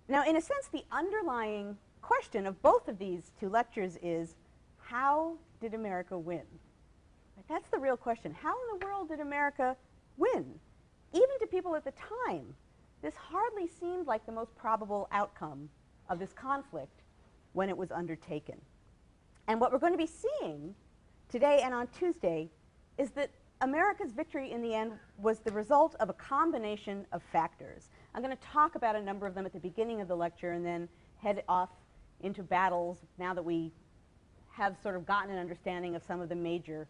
Now, in a sense, the underlying question of both of these two lectures is, how did America win? That's the real question. How in the world did America win? Even to people at the time, this hardly seemed like the most probable outcome of this conflict when it was undertaken. And what we're going to be seeing today and on Tuesday is that America's victory in the end was the result of a combination of factors. I'm going to talk about a number of them at the beginning of the lecture and then head off into battles now that we have sort of gotten an understanding of some of the major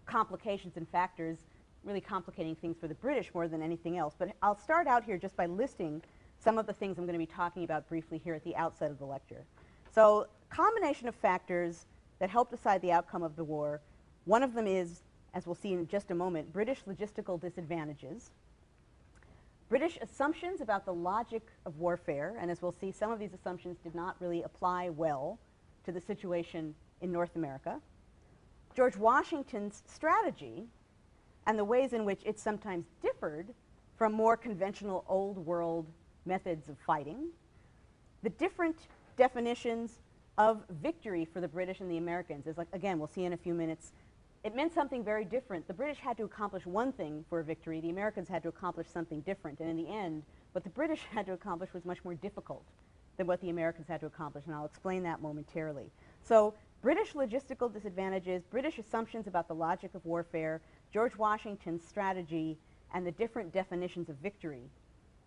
complications and factors, really complicating things for the British more than anything else. But I'll start out here just by listing some of the things I'm going to be talking about briefly here at the outset of the lecture. So, combination of factors that help decide the outcome of the war. One of them is, as we'll see in just a moment, British logistical disadvantages, British assumptions about the logic of warfare, and as we'll see, some of these assumptions did not really apply well to the situation in North America, George Washington's strategy and the ways in which it sometimes differed from more conventional old world methods of fighting, the different definitions of victory for the British and the Americans. Is like, again, we'll see in a few minutes, it meant something very different. The British had to accomplish one thing for a victory. The Americans had to accomplish something different. And in the end, what the British had to accomplish was much more difficult than what the Americans had to accomplish. And I'll explain that momentarily. So, British logistical disadvantages, British assumptions about the logic of warfare, George Washington's strategy, and the different definitions of victory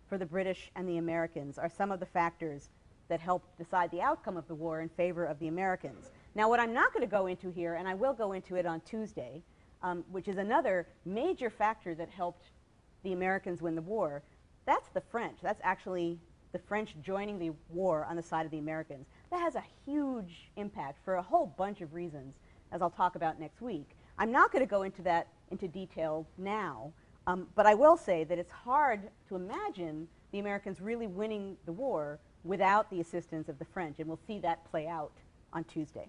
for the British and the Americans are some of the factors that helped decide the outcome of the war in favor of the Americans. Now, what I'm not going to go into here, and I will go into it on Tuesday, which is another major factor that helped the Americans win the war, that's the French. That's actually the French joining the war on the side of the Americans. That has a huge impact for a whole bunch of reasons, as I'll talk about next week. I'm not going to go into that into detail now, but I will say that it's hard to imagine the Americans really winning the war without the assistance of the French, and we'll see that play out on Tuesday.